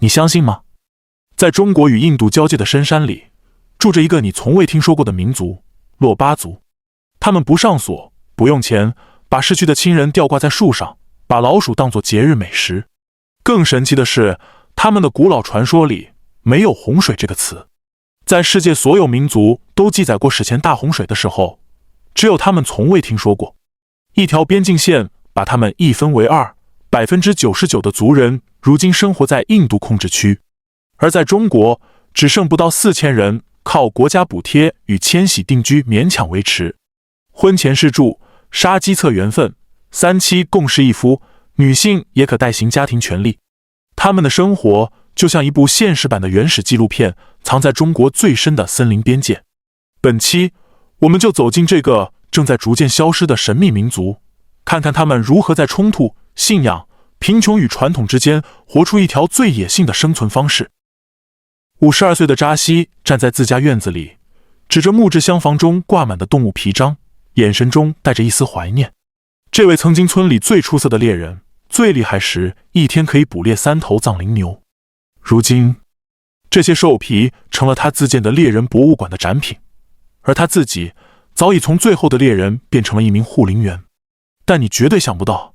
你相信吗？在中国与印度交界的深山里，住着一个你从未听说过的民族——珞巴族。他们不上锁，不用钱，把逝去的亲人吊挂在树上，把老鼠当作节日美食。更神奇的是，他们的古老传说里没有洪水这个词。在世界所有民族都记载过史前大洪水的时候，只有他们从未听说过。一条边境线把他们一分为二，99%的族人如今生活在印度控制区，而在中国只剩不到4000人，靠国家补贴与迁徙定居勉强维持。婚前试住，杀鸡测缘分，3妻共侍一夫，女性也可代行家庭权利。他们的生活就像一部现实版的原始纪录片，藏在中国最深的森林边界。本期我们就走进这个正在逐渐消失的神秘民族，看看他们如何在冲突、信仰、贫穷与传统之间活出一条最野性的生存方式。52岁的扎西站在自家院子里，指着木质厢房中挂满的动物皮章，眼神中带着一丝怀念。这位曾经村里最出色的猎人，最厉害时一天可以捕猎3头藏羚牛。如今，这些兽皮成了他自建的猎人博物馆的展品，而他自己早已从最后的猎人变成了一名护林员。但你绝对想不到，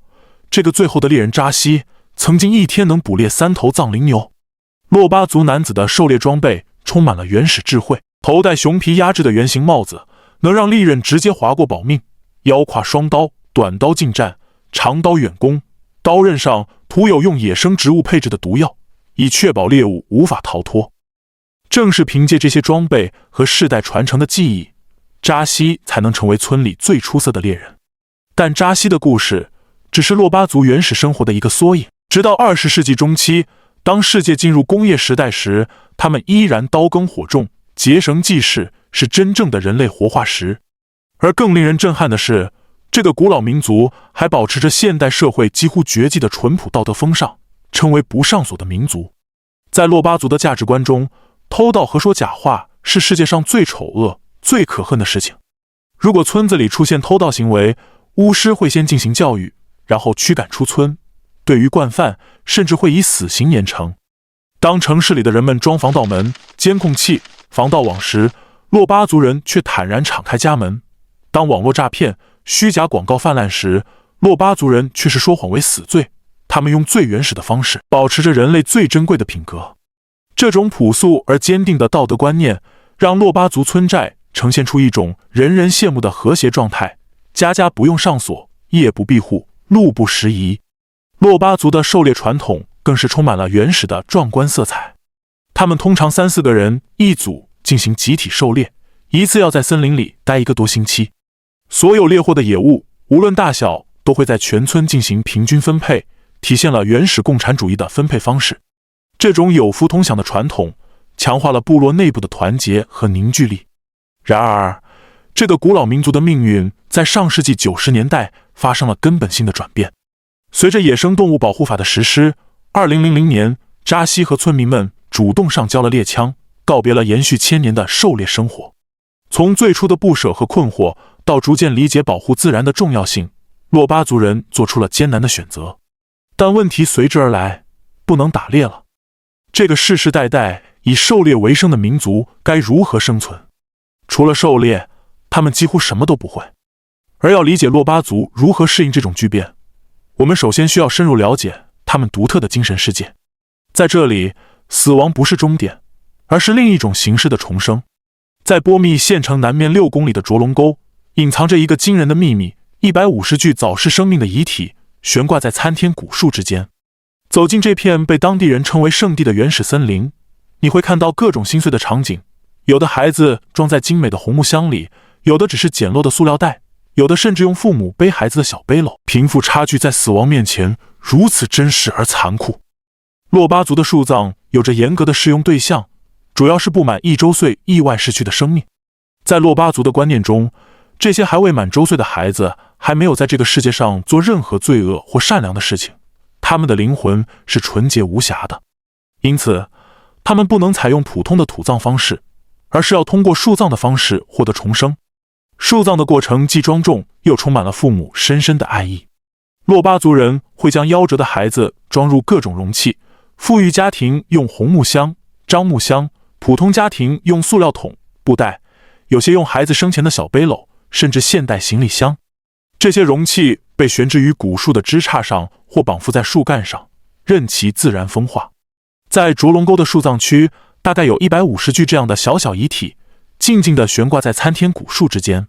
这个最后的猎人扎西曾经一天能捕猎3头藏羚牛。珞巴族男子的狩猎装备充满了原始智慧，头戴熊皮压制的圆形帽子，能让利刃直接划过保命；腰挎双刀，短刀近战，长刀远攻，刀刃上涂有用野生植物配制的毒药，以确保猎物无法逃脱。正是凭借这些装备和世代传承的技艺，扎西才能成为村里最出色的猎人。但扎西的故事只是珞巴族原始生活的一个缩影。直到20世纪中期，当世界进入工业时代时，他们依然刀耕火种，结绳记事，是真正的人类活化石。而更令人震撼的是，这个古老民族还保持着现代社会几乎绝迹的淳朴道德风尚，称为不上锁的民族。在珞巴族的价值观中，偷盗和说假话是世界上最丑恶、最可恨的事情。如果村子里出现偷盗行为，巫师会先进行教育，然后驱赶出村，对于惯犯甚至会以死刑严惩。当城市里的人们装防盗门、监控器、防盗网时，珞巴族人却坦然敞开家门。当网络诈骗、虚假广告泛滥时，珞巴族人却是说谎为死罪。他们用最原始的方式保持着人类最珍贵的品格。这种朴素而坚定的道德观念，让珞巴族村寨呈现出一种人人羡慕的和谐状态，家家不用上锁，夜不闭户，路不拾遗。珞巴族的狩猎传统更是充满了原始的壮观色彩。他们通常3-4个人一组进行集体狩猎，一次要在森林里待1个多星期。所有猎获的野物，无论大小，都会在全村进行平均分配，体现了原始共产主义的分配方式。这种有福同享的传统，强化了部落内部的团结和凝聚力。然而，这个古老民族的命运在上世纪90年代发生了根本性的转变。随着野生动物保护法的实施，2000年，扎西和村民们主动上交了猎枪，告别了延续1000年的狩猎生活。从最初的不舍和困惑，到逐渐理解保护自然的重要性，珞巴族人做出了艰难的选择。但问题随之而来，不能打猎了。这个世世代代以狩猎为生的民族该如何生存？除了狩猎，他们几乎什么都不会。而要理解珞巴族如何适应这种巨变，我们首先需要深入了解他们独特的精神世界。在这里，死亡不是终点，而是另一种形式的重生。在波密县城南面6公里的卓龙沟，隐藏着一个惊人的秘密：150具早逝生命的遗体悬挂在参天古树之间。走进这片被当地人称为圣地的原始森林，你会看到各种心碎的场景。有的孩子装在精美的红木箱里，有的只是简陋的塑料袋，有的甚至用父母背孩子的小背篓。贫富差距在死亡面前如此真实而残酷。珞巴族的树葬有着严格的适用对象，主要是不满1周岁意外逝去的生命。在珞巴族的观念中，这些还未满周岁的孩子还没有在这个世界上做任何罪恶或善良的事情，他们的灵魂是纯洁无瑕的。因此，他们不能采用普通的土葬方式，而是要通过树葬的方式获得重生。树葬的过程既庄重，又充满了父母深深的爱意。珞巴族人会将夭折的孩子装入各种容器，富裕家庭用红木箱、樟木箱，普通家庭用塑料桶、布袋，有些用孩子生前的小背篓，甚至现代行李箱。这些容器被悬置于古树的枝杈上，或绑缚在树干上，任其自然风化。在卓龙沟的树葬区，大概有150具这样的小小遗体，静静地悬挂在参天古树之间。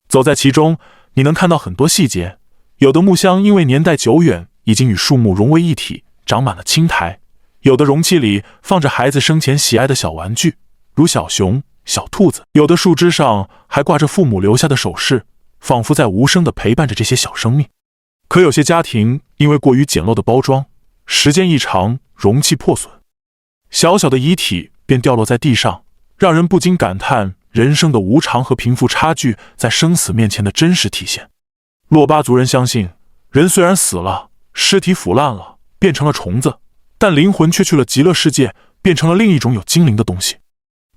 走在其中，你能看到很多细节，有的木箱因为年代久远，已经与树木融为一体，长满了青苔；有的容器里放着孩子生前喜爱的小玩具，如小熊、小兔子；有的树枝上还挂着父母留下的首饰，仿佛在无声地陪伴着这些小生命。可有些家庭因为过于简陋的包装，时间一长，容器破损，小小的遗体便掉落在地上，让人不禁感叹人生的无常和贫富差距在生死面前的真实体现。珞巴族人相信，人虽然死了，尸体腐烂了，变成了虫子，但灵魂却去了极乐世界，变成了另一种有精灵的东西。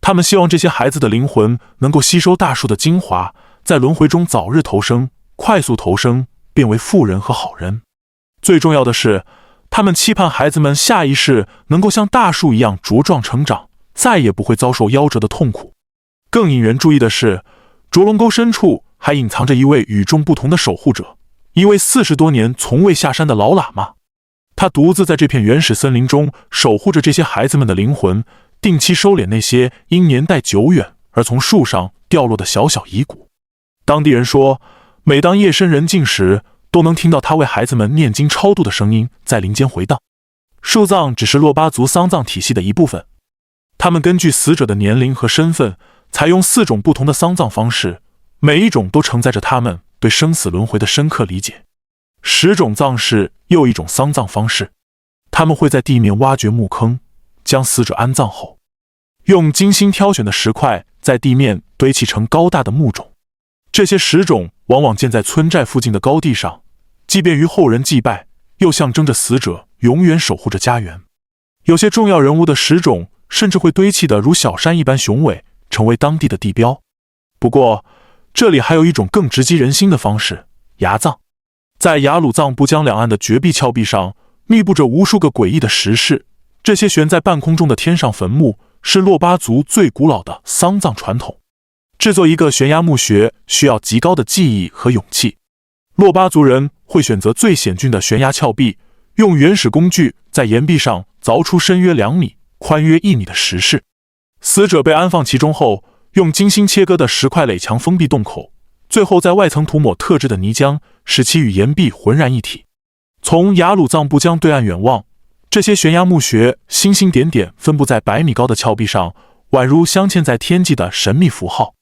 他们希望这些孩子的灵魂能够吸收大树的精华，在轮回中早日投生，快速投生，变为富人和好人。最重要的是，他们期盼孩子们下一世能够像大树一样茁壮成长，再也不会遭受夭折的痛苦。更引人注意的是，卓龙沟深处还隐藏着一位与众不同的守护者，一位40多年从未下山的老喇嘛。他独自在这片原始森林中守护着这些孩子们的灵魂，定期收敛那些因年代久远而从树上掉落的小小遗骨。当地人说，每当夜深人静时，都能听到他为孩子们念经超度的声音在林间回荡。树葬只是珞巴族丧葬体系的一部分，他们根据死者的年龄和身份，采用4种不同的丧葬方式，每一种都承载着他们对生死轮回的深刻理解。10种葬式又一种丧葬方式，他们会在地面挖掘墓坑，将死者安葬后，用精心挑选的石块在地面堆砌成高大的木冢。这些石冢往往建在村寨附近的高地上，既便于后人祭拜，又象征着死者永远守护着家园。有些重要人物的石冢甚至会堆砌得如小山一般雄伟，成为当地的地标。不过，这里还有一种更直击人心的方式——崖葬。在雅鲁藏布江两岸的绝壁峭壁上，密布着无数个诡异的石室，这些悬在半空中的天上坟墓，是珞巴族最古老的丧葬传统。制作一个悬崖墓穴需要极高的技艺和勇气。珞巴族人会选择最险峻的悬崖峭壁，用原始工具在岩壁上凿出深约2米、宽约1米的石室。死者被安放其中后，用精心切割的石块垒墙封闭洞口，最后在外层涂抹特制的泥浆，使其与岩壁浑然一体。从雅鲁藏布江对岸远望，这些悬崖墓穴星星点点分布在100米高的峭壁上，宛如镶嵌在天际的神秘符号。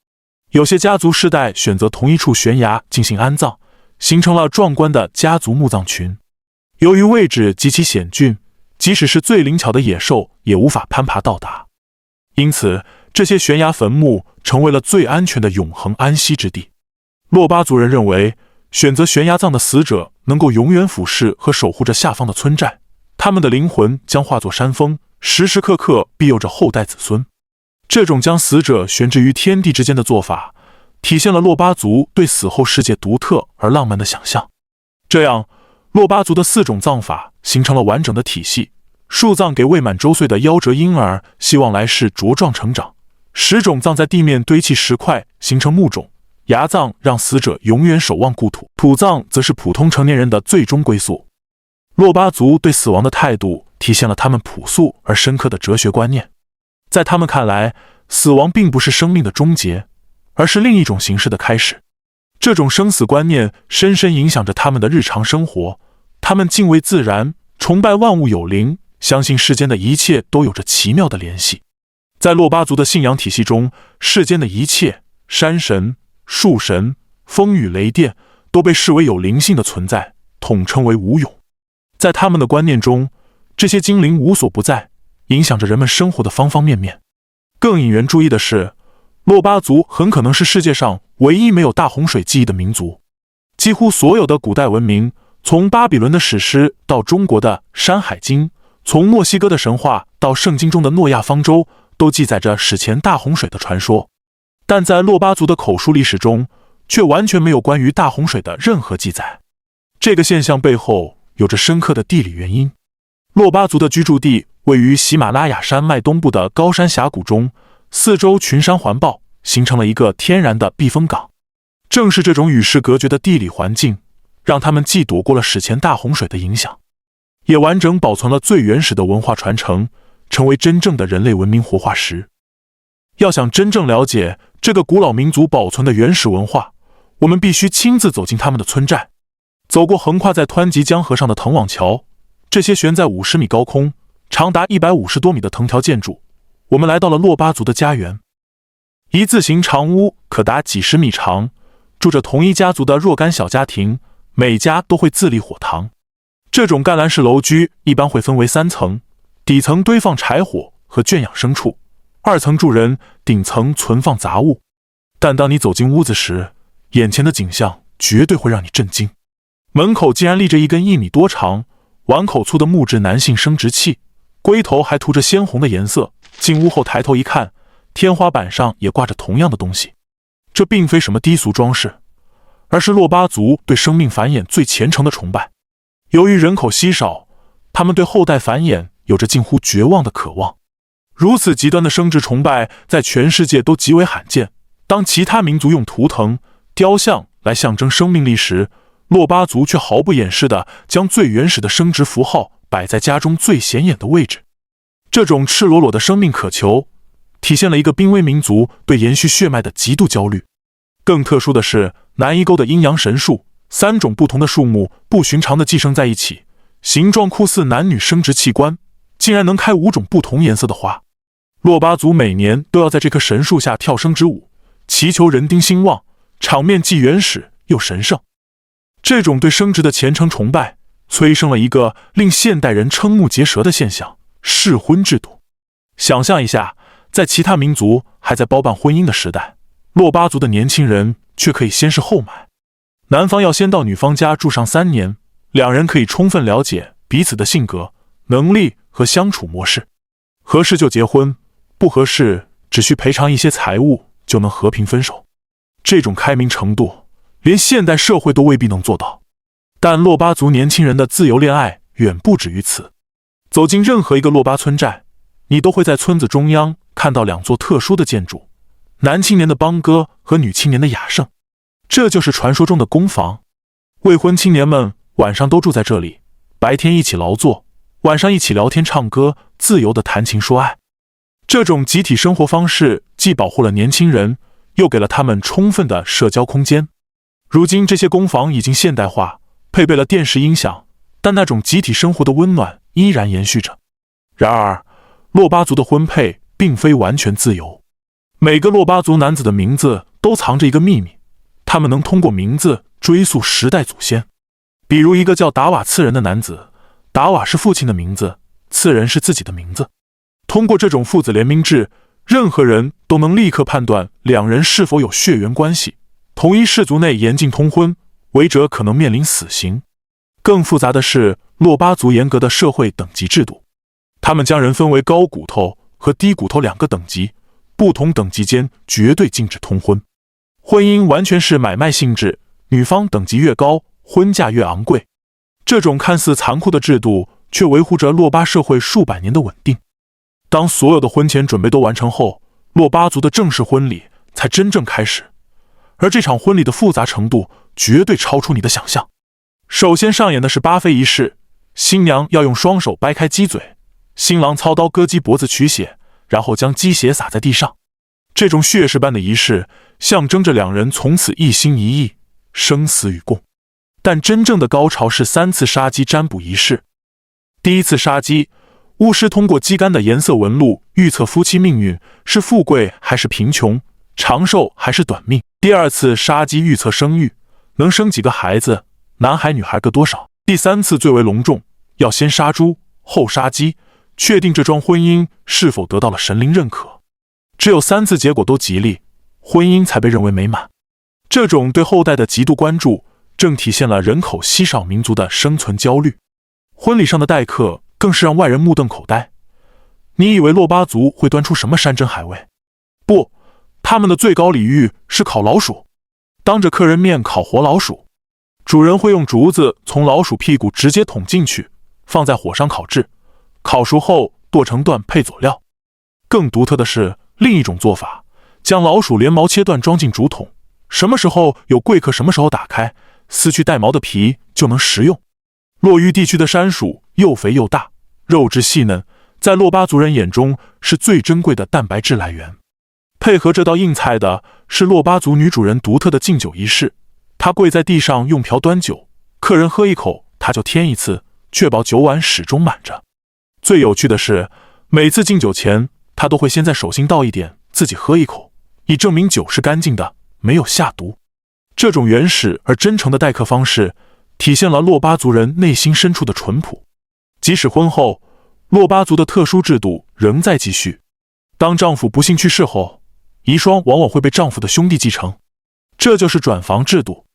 有些家族世代选择同一处悬崖进行安葬，形成了壮观的家族墓葬群。由于位置极其险峻，即使是最灵巧的野兽也无法攀爬到达，因此这些悬崖坟墓成为了最安全的永恒安息之地。珞巴族人认为，选择悬崖葬的死者能够永远俯视和守护着下方的村寨，他们的灵魂将化作山峰，时时刻刻庇佑着后代子孙。这种将死者悬置于天地之间的做法，体现了珞巴族对死后世界独特而浪漫的想象。这样，珞巴族的4种葬法形成了完整的体系。树葬给未满周岁的夭折婴儿，希望来世茁壮成长；石冢葬在地面堆砌石块形成墓冢；崖葬让死者永远守望故土；土葬则是普通成年人的最终归宿。珞巴族对死亡的态度体现了他们朴素而深刻的哲学观念。在他们看来，死亡并不是生命的终结，而是另一种形式的开始。这种生死观念深深影响着他们的日常生活。他们敬畏自然，崇拜万物有灵，相信世间的一切都有着奇妙的联系。在珞巴族的信仰体系中，世间的一切，山神、树神、风雨雷电，都被视为有灵性的存在，统称为无永。在他们的观念中，这些精灵无所不在，影响着人们生活的方方面面。更引人注意的是，珞巴族很可能是世界上唯一没有大洪水记忆的民族。几乎所有的古代文明，从巴比伦的史诗到中国的《山海经》，从墨西哥的神话到圣经中的诺亚方舟，都记载着史前大洪水的传说。但在珞巴族的口述历史中，却完全没有关于大洪水的任何记载。这个现象背后有着深刻的地理原因。珞巴族的居住地位于喜马拉雅山脉东部的高山峡谷中，四周群山环抱，形成了一个天然的避风港。正是这种与世隔绝的地理环境，让他们既躲过了史前大洪水的影响，也完整保存了最原始的文化传承，成为真正的人类文明活化石。要想真正了解这个古老民族保存的原始文化，我们必须亲自走进他们的村寨，走过横跨在湍急江河上的藤网桥，这些悬在50米高空、长达150多米的藤条建筑，我们来到了珞巴族的家园。一字形长屋可达几十米长，住着同一家族的若干小家庭，每家都会自立火塘。这种干栏式楼居一般会分为3层，底层堆放柴火和圈养牲畜，2层住人，顶层存放杂物。但当你走进屋子时，眼前的景象绝对会让你震惊。门口竟然立着一根1米多长、碗口粗的木质男性生殖器，龟头还涂着鲜红的颜色。进屋后抬头一看，天花板上也挂着同样的东西。这并非什么低俗装饰，而是珞巴族对生命繁衍最虔诚的崇拜。由于人口稀少，他们对后代繁衍有着近乎绝望的渴望。如此极端的生殖崇拜在全世界都极为罕见。当其他民族用图腾、雕像来象征生命力时，珞巴族却毫不掩饰地将最原始的生殖符号摆在家中最显眼的位置。这种赤裸裸的生命渴求，体现了一个濒危民族对延续血脉的极度焦虑。更特殊的是，南伊沟的阴阳神树，3种不同的树木不寻常地寄生在一起，形状酷似男女生殖器官，竟然能开5种不同颜色的花。珞巴族每年都要在这棵神树下跳生殖舞，祈求人丁兴旺，场面既原始又神圣。这种对生殖的虔诚崇拜，催生了一个令现代人瞠目结舌的现象——适婚制度。想象一下，在其他民族还在包办婚姻的时代，珞巴族的年轻人却可以先试后买。男方要先到女方家住上3年，2人可以充分了解彼此的性格、能力和相处模式，合适就结婚，不合适只需赔偿一些财物就能和平分手。这种开明程度，连现代社会都未必能做到。但珞巴族年轻人的自由恋爱远不止于此。走进任何一个珞巴村寨，你都会在村子中央看到2座特殊的建筑，男青年的邦哥和女青年的雅盛。这就是传说中的公房。未婚青年们晚上都住在这里，白天一起劳作，晚上一起聊天唱歌，自由地谈情说爱。这种集体生活方式既保护了年轻人，又给了他们充分的社交空间。如今这些公房已经现代化，配备了电视音响，但那种集体生活的温暖依然延续着。然而，珞巴族的婚配并非完全自由。每个珞巴族男子的名字都藏着一个秘密，他们能通过名字追溯10代祖先。比如一个叫达瓦次人的男子，达瓦是父亲的名字，次人是自己的名字。通过这种父子联名制，任何人都能立刻判断2人是否有血缘关系。同一氏族内严禁通婚，违者可能面临死刑。更复杂的是，珞巴族严格的社会等级制度，他们将人分为高骨头和低骨头2个等级，不同等级间绝对禁止通婚。婚姻完全是买卖性质，女方等级越高，婚价越昂贵。这种看似残酷的制度，却维护着珞巴社会数百年的稳定。当所有的婚前准备都完成后，珞巴族的正式婚礼才真正开始。而这场婚礼的复杂程度绝对超出你的想象。首先上演的是扒飞仪式，新娘要用双手掰开鸡嘴，新郎操刀割鸡脖子取血，然后将鸡血洒在地上。这种血誓般的仪式，象征着2人从此一心一意，生死与共。但真正的高潮是3次杀鸡占卜仪式。第一次杀鸡，巫师通过鸡肝的颜色纹路预测夫妻命运，是富贵还是贫穷，长寿还是短命。第2次杀鸡预测生育，能生几个孩子，男孩女孩各多少。第3次最为隆重，要先杀猪后杀鸡，确定这桩婚姻是否得到了神灵认可。只有3次结果都吉利，婚姻才被认为美满。这种对后代的极度关注，正体现了人口稀少民族的生存焦虑。婚礼上的待客更是让外人目瞪口呆。你以为珞巴族会端出什么山珍海味？不，他们的最高礼遇是烤老鼠，当着客人面烤活老鼠。主人会用竹子从老鼠屁股直接捅进去，放在火上烤制，烤熟后剁成段配佐料。更独特的是另一种做法，将老鼠连毛切断装进竹筒，什么时候有贵客什么时候打开，撕去带毛的皮就能食用。洛邑地区的山鼠又肥又大，肉质细嫩，在珞巴族人眼中是最珍贵的蛋白质来源。配合这道硬菜的是珞巴族女主人独特的敬酒仪式，她跪在地上用瓢端酒，客人喝一口她就添一次，确保酒碗始终满着。最有趣的是，每次敬酒前她都会先在手心倒一点，自己喝一口，以证明酒是干净的，没有下毒。这种原始而真诚的待客方式体现了珞巴族人内心深处的淳朴。即使婚后，珞巴族的特殊制度仍在继续。当丈夫不幸去世后，遗孀往往会被丈夫的兄弟继承，这就是转房制度。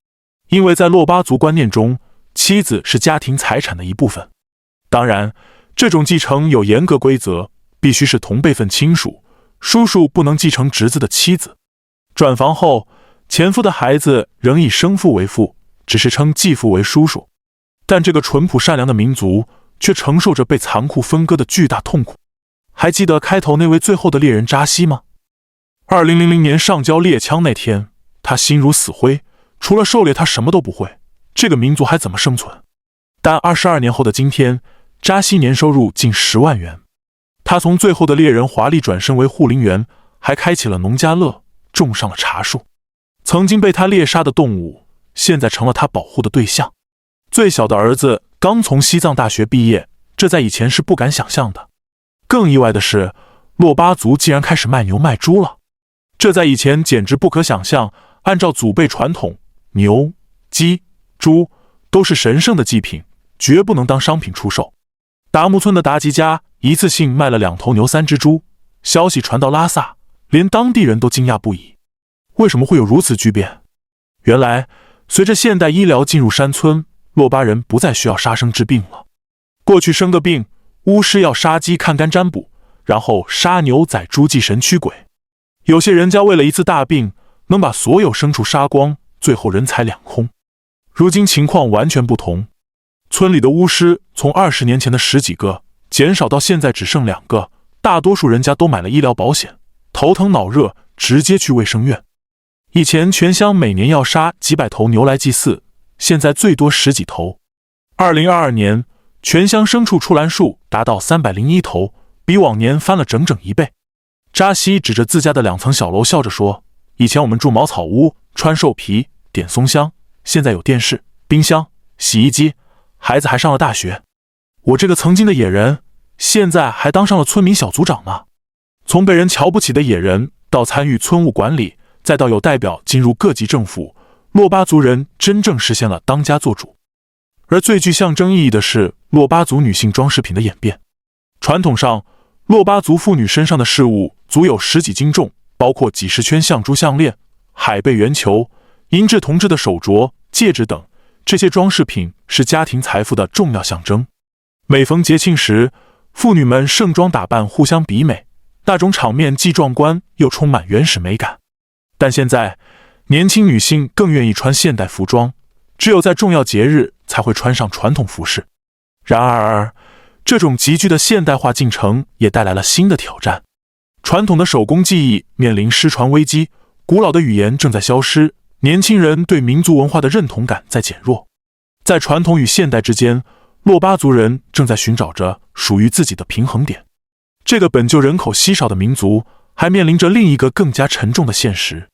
因为在珞巴族观念中，妻子是家庭财产的一部分。当然，这种继承有严格规则，必须是同辈分亲属，叔叔不能继承侄子的妻子。转房后，前夫的孩子仍以生父为父，只是称继父为叔叔。但这个淳朴善良的民族却承受着被残酷分割的巨大痛苦。还记得开头那位最后的猎人扎西吗？2000年上交猎枪那天，他心如死灰，除了狩猎他什么都不会，这个民族还怎么生存？但22年后的今天，扎西年收入近10万元。他从最后的猎人华丽转身为护林员，还开启了农家乐，种上了茶树。曾经被他猎杀的动物，现在成了他保护的对象。最小的儿子刚从西藏大学毕业，这在以前是不敢想象的。更意外的是，珞巴族竟然开始卖牛卖猪了，这在以前简直不可想象。按照祖辈传统，牛、鸡、猪都是神圣的祭品，绝不能当商品出售。达木村的达吉家一次性卖了2头牛3只猪，消息传到拉萨，连当地人都惊讶不已。为什么会有如此巨变？原来，随着现代医疗进入山村，珞巴人不再需要杀生治病了。过去生个病，巫师要杀鸡看肝占卜，然后杀牛宰猪祭神驱鬼。有些人家为了一次大病，能把所有牲畜杀光，最后人财两空。如今情况完全不同，村里的巫师从20年前的10几个减少到现在只剩2个，大多数人家都买了医疗保险，头疼脑热直接去卫生院。以前全乡每年要杀几百头牛来祭祀，现在最多10几头。2022年全乡牲畜出栏数达到301头，比往年翻了整整1倍。扎西指着自家的2层小楼笑着说，以前我们住茅草屋，穿兽皮，点松香，现在有电视、冰箱、洗衣机，孩子还上了大学。我这个曾经的野人，现在还当上了村民小组长呢。从被人瞧不起的野人，到参与村务管理，再到有代表进入各级政府，珞巴族人真正实现了当家作主。而最具象征意义的是珞巴族女性装饰品的演变。传统上，珞巴族妇女身上的饰物足有10几斤重，包括几十圈象珠项链、海贝圆球、银质铜质的手镯、戒指等，这些装饰品是家庭财富的重要象征。每逢节庆时，妇女们盛装打扮，互相比美，那种场面既壮观又充满原始美感。但现在，年轻女性更愿意穿现代服装，只有在重要节日才会穿上传统服饰。然而，这种急剧的现代化进程也带来了新的挑战。传统的手工技艺面临失传危机，古老的语言正在消失，年轻人对民族文化的认同感在减弱。在传统与现代之间，珞巴族人正在寻找着属于自己的平衡点。这个本就人口稀少的民族，还面临着另一个更加沉重的现实。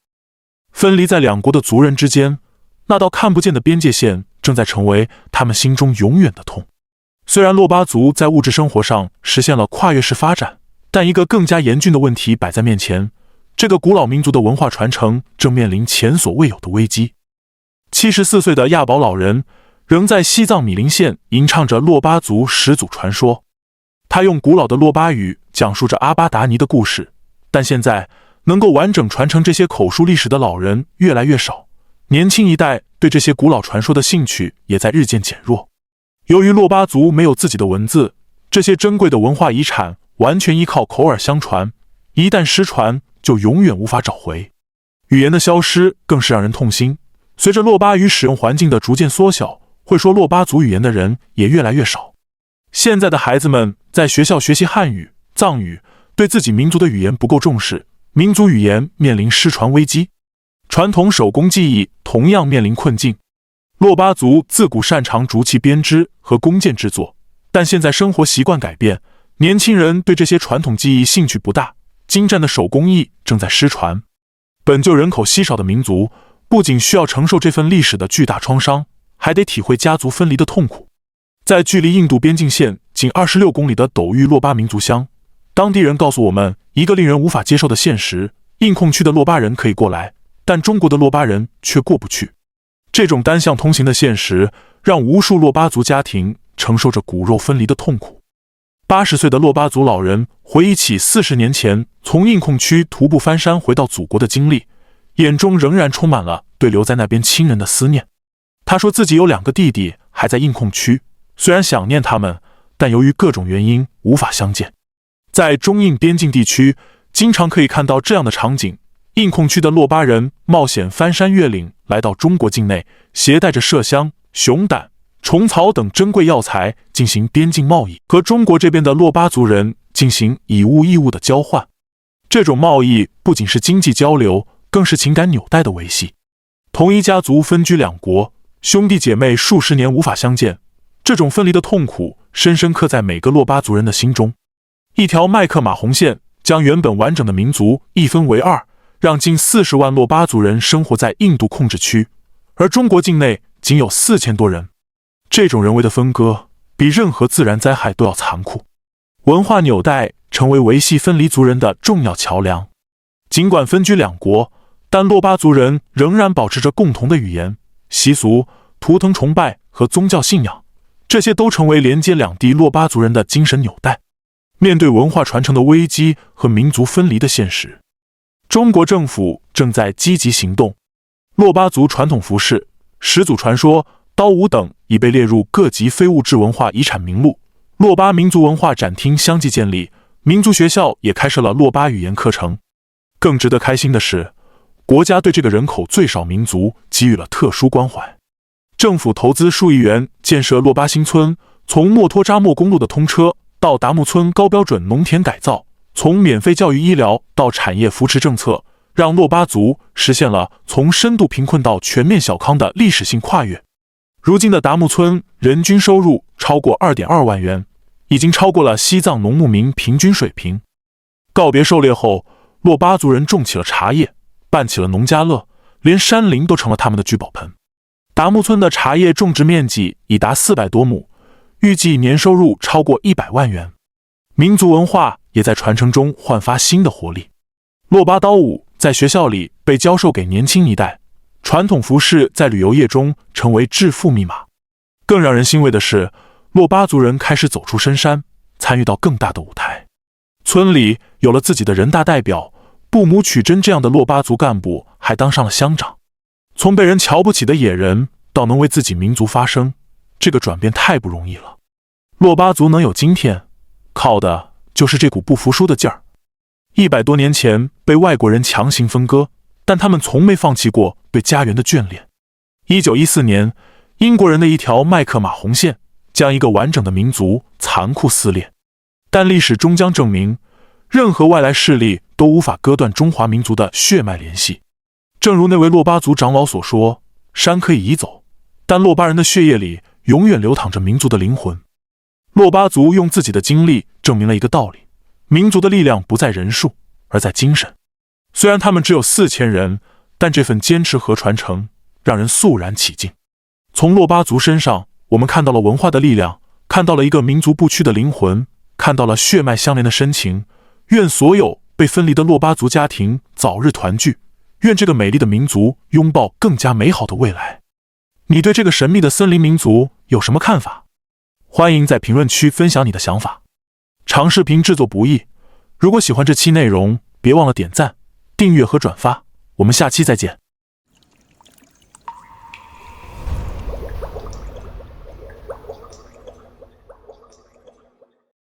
分离在2国的族人之间，那道看不见的边界线正在成为他们心中永远的痛。虽然珞巴族在物质生活上实现了跨越式发展，但一个更加严峻的问题摆在面前，这个古老民族的文化传承正面临前所未有的危机。74岁的亚保老人仍在西藏米林县吟唱着珞巴族始祖传说，他用古老的珞巴语讲述着阿巴达尼的故事，但现在能够完整传承这些口述历史的老人越来越少，年轻一代对这些古老传说的兴趣也在日渐减弱。由于珞巴族没有自己的文字，这些珍贵的文化遗产完全依靠口耳相传，一旦失传就永远无法找回。语言的消失更是让人痛心，随着珞巴语使用环境的逐渐缩小，会说珞巴族语言的人也越来越少。现在的孩子们在学校学习汉语、藏语，对自己民族的语言不够重视，民族语言面临失传危机。传统手工技艺同样面临困境。珞巴族自古擅长竹器编织和弓箭制作，但现在生活习惯改变，年轻人对这些传统技艺兴趣不大，精湛的手工艺正在失传。本就人口稀少的民族，不仅需要承受这份历史的巨大创伤，还得体会家族分离的痛苦。在距离印度边境线仅26公里的斗玉珞巴民族乡，当地人告诉我们一个令人无法接受的现实：印控区的珞巴人可以过来，但中国的珞巴人却过不去。这种单向通行的现实，让无数珞巴族家庭承受着骨肉分离的痛苦。80岁的珞巴族老人回忆起40年前从印控区徒步翻山回到祖国的经历，眼中仍然充满了对留在那边亲人的思念。他说自己有2个弟弟还在印控区，虽然想念他们，但由于各种原因无法相见。在中印边境地区，经常可以看到这样的场景：印控区的珞巴人冒险翻山越岭来到中国境内，携带着麝香、熊胆、虫草等珍贵药材进行边境贸易，和中国这边的珞巴族人进行以物易物的交换。这种贸易不仅是经济交流，更是情感纽带的维系。同一家族分居2国，兄弟姐妹数十年无法相见，这种分离的痛苦深深刻在每个珞巴族人的心中。一条麦克马洪线将原本完整的民族一分为2，让近40万珞巴族人生活在印度控制区，而中国境内仅有4000多人。这种人为的分割比任何自然灾害都要残酷。文化纽带成为维系分离族人的重要桥梁。尽管分居2国，但珞巴族人仍然保持着共同的语言、习俗、图腾崇拜和宗教信仰，这些都成为连接两地珞巴族人的精神纽带。面对文化传承的危机和民族分离的现实，中国政府正在积极行动。珞巴族传统服饰、始祖传说、刀舞等已被列入各级非物质文化遗产名录。珞巴民族文化展厅相继建立，民族学校也开设了珞巴语言课程。更值得开心的是，国家对这个人口最少民族给予了特殊关怀。政府投资数亿元建设珞巴新村，从墨脱扎莫公路的通车到达木村高标准农田改造，从免费教育医疗到产业扶持政策，让珞巴族实现了从深度贫困到全面小康的历史性跨越。如今的达木村人均收入超过 2.2 万元，已经超过了西藏农牧民平均水平。告别狩猎后，珞巴族人种起了茶叶，办起了农家乐，连山林都成了他们的聚宝盆。达木村的茶叶种植面积已达400多亩，预计年收入超过100万元。民族文化也在传承中焕发新的活力。珞巴刀舞在学校里被教授给年轻一代，传统服饰在旅游业中成为致富密码。更让人欣慰的是，珞巴族人开始走出深山，参与到更大的舞台。村里有了自己的人大代表，布姆曲真这样的珞巴族干部还当上了乡长。从被人瞧不起的野人到能为自己民族发声，这个转变太不容易了。珞巴族能有今天，靠的就是这股不服输的劲儿。100多年前被外国人强行分割，但他们从没放弃过对家园的眷恋。1914年，英国人的一条麦克马洪线将一个完整的民族残酷撕裂，但历史终将证明，任何外来势力都无法割断中华民族的血脉联系。正如那位珞巴族长老所说，山可以移走，但珞巴人的血液里永远流淌着民族的灵魂。珞巴族用自己的经历证明了一个道理：民族的力量不在人数，而在精神。虽然他们只有4000人，但这份坚持和传承让人肃然起敬。从珞巴族身上，我们看到了文化的力量，看到了一个民族不屈的灵魂，看到了血脉相连的深情。愿所有被分离的珞巴族家庭早日团聚，愿这个美丽的民族拥抱更加美好的未来。你对这个神秘的森林民族有什么看法？欢迎在评论区分享你的想法。长视频制作不易，如果喜欢这期内容，别忘了点赞、订阅和转发。我们下期再见。